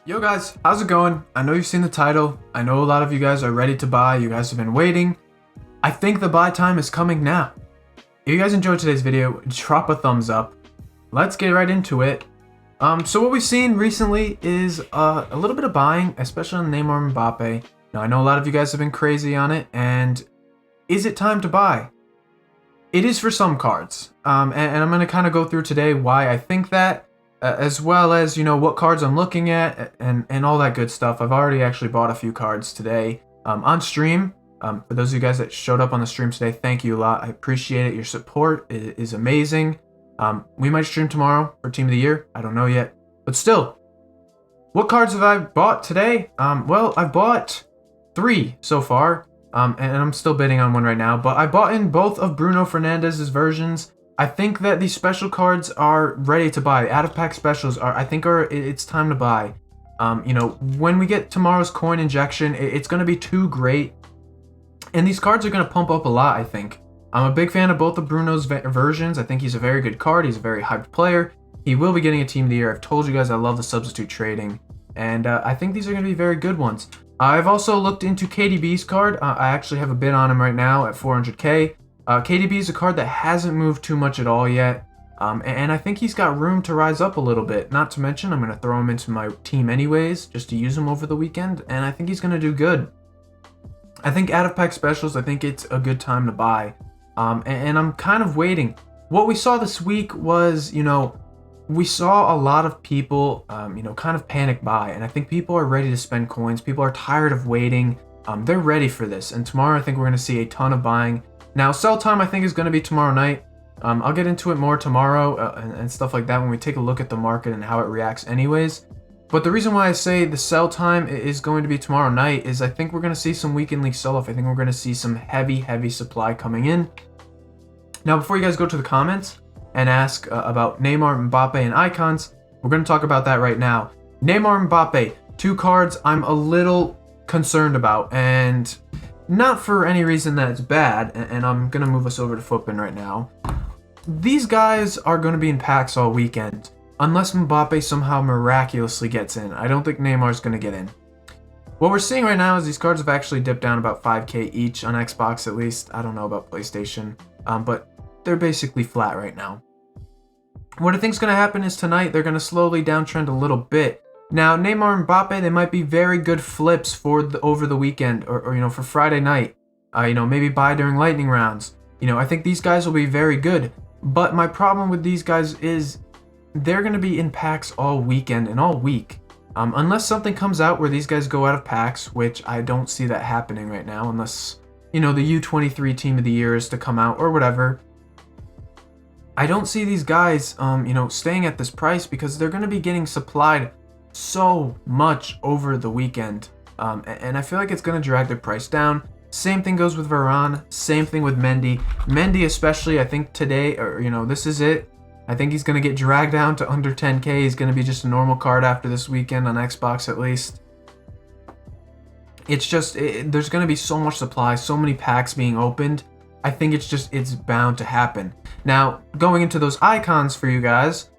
Yo guys, how's it going? I know you've seen the title. I know a lot of you guys are ready to buy. You guys have been waiting. I think the buy time is coming now. If you guys enjoyed today's video, drop a thumbs up. Let's get right into it. So what we've seen recently is a little bit of buying, especially on Neymar and Mbappe. Now I know a lot of you guys have been crazy on it, and is it time to buy? It is for some cards, and I'm going to kind of go through today why I think that. As well as, you know, what cards I'm looking at and all that good stuff. I've already actually bought a few cards today on stream. For those of you guys that showed up on the stream today, thank you a lot. I appreciate it. Your support is amazing. We might stream tomorrow for Team of the Year. I don't know yet. But still, what cards have I bought today? Well, I've bought 3 so far. And I'm still bidding on one right now. But I bought in both of Bruno Fernandes's versions. I think that these special cards are ready to buy. Out of pack specials it's time to buy. You know, when we get tomorrow's coin injection, it's going to be too great. And these cards are going to pump up a lot, I think. I'm a big fan of both of Bruno's versions. I think he's a very good card. He's a very hyped player. He will be getting a Team of the Year. I've told you guys I love the substitute trading. And I think these are going to be very good ones. I've also looked into KDB's card. I actually have a bid on him right now at 400k. KDB is a card that hasn't moved too much at all yet, and I think he's got room to rise up a little bit. Not to mention, I'm going to throw him into my team anyways, just to use him over the weekend, and I think he's going to do good. I think out of pack specials, I think it's a good time to buy, and I'm kind of waiting. What we saw this week was, you know, we saw a lot of people, you know, kind of panic buy, and I think people are ready to spend coins. People are tired of waiting. They're ready for this, and tomorrow I think we're going to see a ton of buying. Now, sell time I think is going to be tomorrow night. I'll get into it more tomorrow and stuff like that when we take a look at the market and how it reacts anyways. But the reason why I say the sell time is going to be tomorrow night is I think we're going to see some weekend league sell-off. I think we're going to see some heavy supply coming in. Now, before you guys go to the comments and ask about Neymar, Mbappe, and icons, we're going to talk about that right now. Neymar, Mbappe, 2 cards I'm a little concerned about, and not for any reason that it's bad, and I'm going to move us over to Footbin right now. These guys are going to be in packs all weekend, unless Mbappe somehow miraculously gets in. I don't think Neymar's going to get in. What we're seeing right now is these cards have actually dipped down about 5k each on Xbox at least. I don't know about PlayStation, but they're basically flat right now. What I think is going to happen is tonight they're going to slowly downtrend a little bit. Now, Neymar and Mbappe, they might be very good flips for over the weekend or you know, for Friday night. You know, maybe buy during lightning rounds. You know, I think these guys will be very good. But my problem with these guys is they're going to be in packs all weekend and all week. Unless something comes out where these guys go out of packs, which I don't see that happening right now, unless, you know, the U23 Team of the Year is to come out or whatever. I don't see these guys, you know, staying at this price because they're going to be getting supplied so much over the weekend, and I feel like it's going to drag their price down. Same thing goes with Varane, same thing with Mendy especially. I think today, or you know, this is it. I think he's going to get dragged down to under 10k. He's going to be just a normal card after this weekend on Xbox at least. It's just there's going to be so much supply, so many packs being opened. I think it's bound to happen. Now, going into those icons for you guys,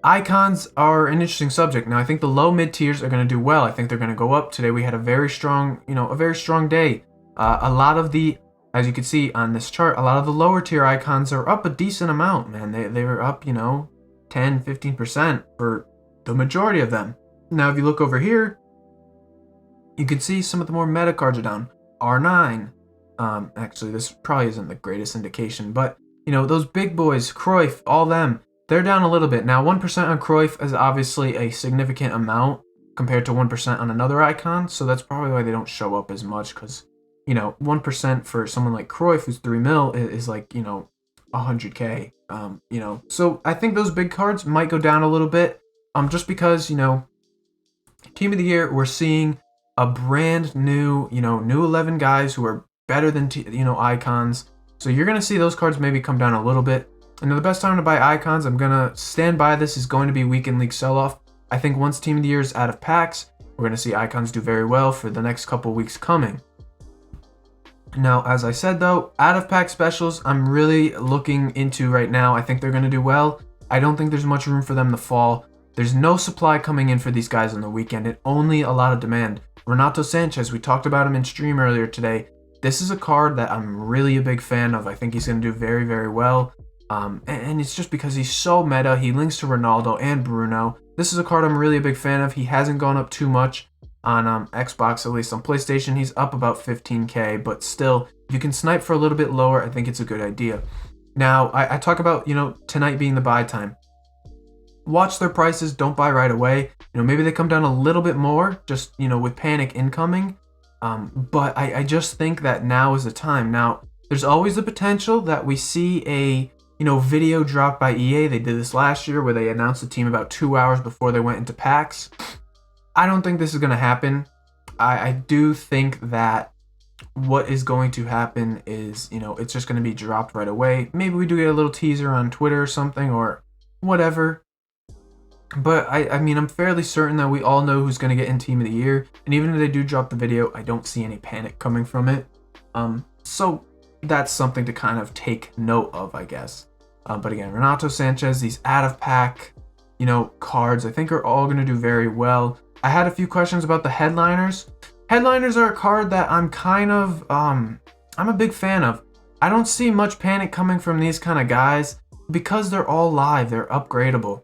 icons are an interesting subject. Now, I think the low mid tiers are going to do well. I think they're going to go up. Today we had a very strong, you know, a very strong day. A lot of the, as you can see on this chart, a lot of the lower tier icons are up a decent amount, man. They were up, you know, 10, 15% for the majority of them. Now, if you look over here, you can see some of the more meta cards are down. R9. Actually, this probably isn't the greatest indication, but, you know, those big boys, Cruyff, all them, they're down a little bit. Now, 1% on Cruyff is obviously a significant amount compared to 1% on another icon, so that's probably why they don't show up as much, because, you know, 1% for someone like Cruyff, who's 3 mil, is like, you know, 100k, you know. So I think those big cards might go down a little bit, just because, you know, Team of the Year, we're seeing a brand new, you know, new 11 guys who are better than, you know, icons. So you're going to see those cards maybe come down a little bit. And the best time to buy icons, I'm going to stand by this, is going to be weekend league sell-off. I think once Team of the Year is out of packs, we're going to see icons do very well for the next couple weeks coming. Now, as I said though, out of pack specials, I'm really looking into right now. I think they're going to do well. I don't think there's much room for them to fall. There's no supply coming in for these guys on the weekend, and only a lot of demand. Renato Sanchez, we talked about him in stream earlier today. This is a card that I'm really a big fan of. I think he's going to do very, very well. And it's just because he's so meta. He links to Ronaldo and Bruno. This is a card I'm really a big fan of. He hasn't gone up too much on Xbox, at least on PlayStation. He's up about 15k, but still, if you can snipe for a little bit lower, I think it's a good idea. Now, I talk about, tonight being the buy time. Watch their prices. Don't buy right away. Maybe they come down a little bit more, just, with panic incoming. But I just think that now is the time. Now, there's always the potential that we see a, video drop by EA. They did this last year where they announced the team about 2 hours before they went into packs. I don't think this is going to happen. I do think that what is going to happen is, it's just going to be dropped right away. Maybe we do get a little teaser on Twitter or something or whatever. But I'm fairly certain that we all know who's going to get in Team of the Year. And even if they do drop the video, I don't see any panic coming from it. So that's something to kind of take note of, I guess. But again, Renato Sanchez, these out of pack, cards, I think are all going to do very well. I had a few questions about the headliners. Headliners are a card that I'm kind of, I'm a big fan of. I don't see much panic coming from these kind of guys because they're all live. They're upgradable.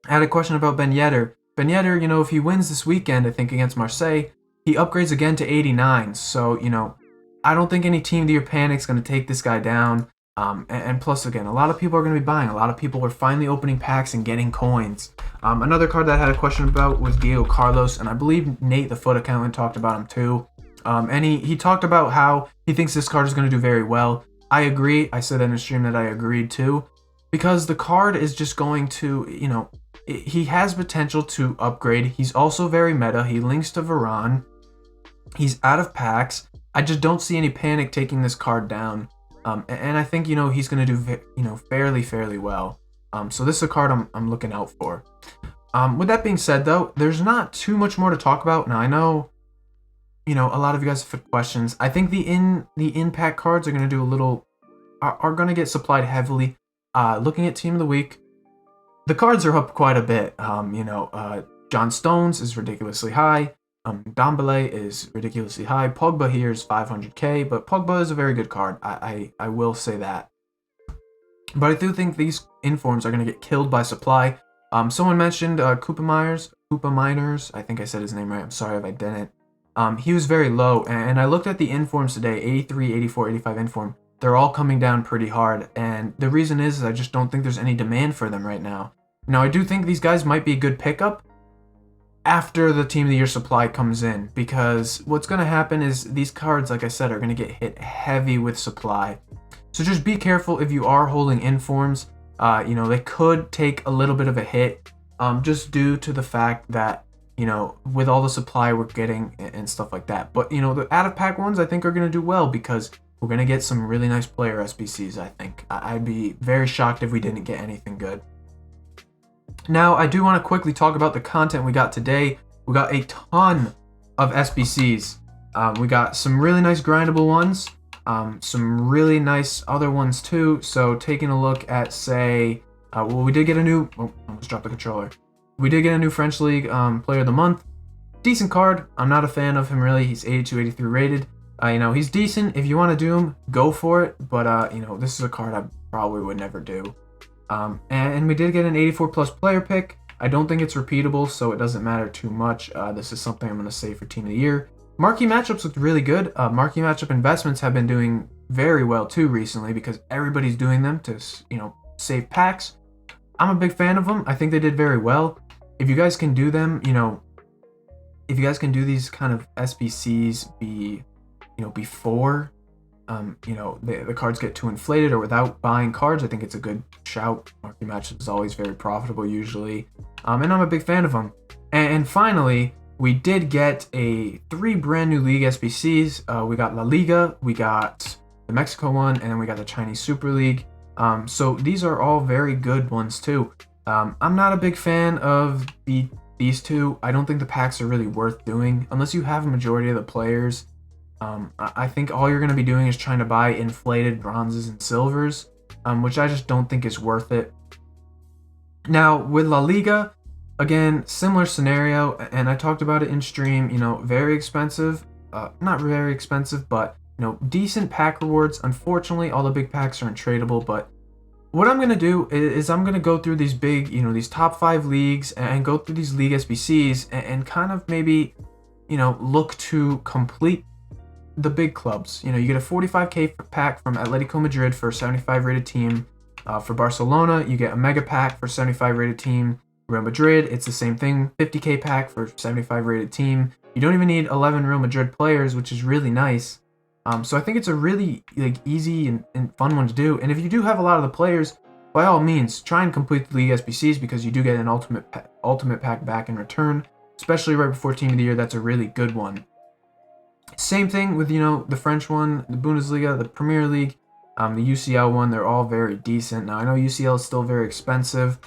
I had a question about Ben Yedder. Ben Yedder, if he wins this weekend, I think against Marseille, he upgrades again to 89. So, I don't think any Team of the Year panic's going to take this guy down. And plus, again, a lot of people are going to be buying. A lot of people are finally opening packs and getting coins. Another card that I had a question about was Dio Carlos, and I believe Nate, the Foot Accountant, talked about him too. And he talked about how he thinks this card is going to do very well. I agree. I said in a stream that I agreed too. Because the card is just going to, he has potential to upgrade. He's also very meta. He links to Varane. He's out of packs. I just don't see any panic taking this card down. And I think, he's going to do, fairly well. So this is a card I'm looking out for. With that being said, though, there's not too much more to talk about. Now, I know, a lot of you guys have questions. I think the impact cards are going to do a little, are going to get supplied heavily. Looking at Team of the Week, the cards are up quite a bit. John Stones is ridiculously high. Dembele is ridiculously high. Pogba here is 500k, but Pogba is a very good card. I will say that. But I do think these informs are going to get killed by supply. Someone mentioned Koopa Miners. I think I said his name right. I'm sorry if I didn't. He was very low, and I looked at the informs today, 83, 84, 85 inform. They're all coming down pretty hard, and the reason is I just don't think there's any demand for them right now. Now, I do think these guys might be a good pickup after the Team of the Year supply comes in, because what's going to happen is these cards, like I said, are going to get hit heavy with supply. So just be careful if you are holding informs. They could take a little bit of a hit just due to the fact that, with all the supply we're getting and stuff like that. But, the out-of-pack ones I think are going to do well because we're going to get some really nice player SBCs, I think. I'd be very shocked if we didn't get anything good. Now, I do want to quickly talk about the content we got today. We got a ton of SBCs. We got some really nice grindable ones, some really nice other ones too. So taking a look at, say, we did get a new, almost dropped the controller. We did get a new French League Player of the Month. Decent card. I'm not a fan of him really. He's 82, 83 rated. He's decent. If you want to do him, go for it. But, this is a card I probably would never do. And we did get an 84 plus player pick. I don't think it's repeatable, so it doesn't matter too much. This is something I'm going to save for Team of the Year. Marquee matchups looked really good. Marquee matchup investments have been doing very well too recently because everybody's doing them to, save packs. I'm a big fan of them. I think they did very well. If you guys can do them, if you guys can do these kind of SBCs before the cards get too inflated or without buying cards, I think it's a good shout. Marquee matchup is always very profitable usually, and I'm a big fan of them. And finally, we did get 3 brand new League SBCs. We got La Liga, we got the Mexico one, and then we got the Chinese Super League. So these are all very good ones too. I'm not a big fan of these two. I don't think the packs are really worth doing unless you have a majority of the players. I think all you're going to be doing is trying to buy inflated bronzes and silvers, which I just don't think is worth it. Now, with La Liga, Again, similar scenario, and I talked about it in stream, you know, very expensive, not very expensive, but, you know, decent pack rewards. Unfortunately, all the big packs are untradeable, but what I'm going to do is I'm going to go through these big, you know, these top 5 leagues and go through these League Sbcs and kind of maybe, you know, look to complete the big clubs. You know, you get a 45k pack from Atletico Madrid for a 75 rated team. For Barcelona, you get a mega pack for 75 rated team. Real Madrid, it's the same thing, 50k pack for 75 rated team. You don't even need 11 Real Madrid players, which is really nice. So I think it's a really easy and fun one to do. And if you do have a lot of the players, by all means, try and complete the League Sbcs because you do get an ultimate pack back in return, especially right before Team of the Year. That's a really good one. Same thing with, you know, the French one, the Bundesliga, the Premier League, the UCL one. They're all very decent. Now I know UCL is still very expensive.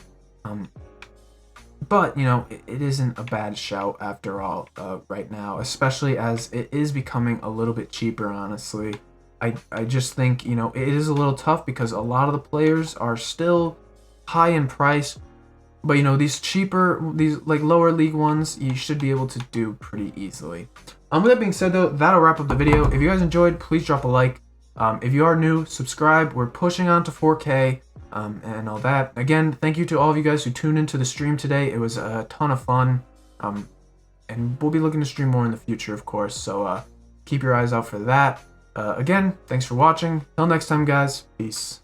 But, you know, it isn't a bad shout after all right now, especially as it is becoming a little bit cheaper, honestly. I just think, you know, it is a little tough because a lot of the players are still high in price. But, you know, these lower league ones, you should be able to do pretty easily. With that being said, though, that'll wrap up the video. If you guys enjoyed, please drop a like. If you are new, subscribe. We're pushing on to 4K. And all that. Again, thank you to all of you guys who tuned into the stream today. It was a ton of fun. And we'll be looking to stream more in the future, of course. So keep your eyes out for that. Again, thanks for watching. Till next time, guys. Peace.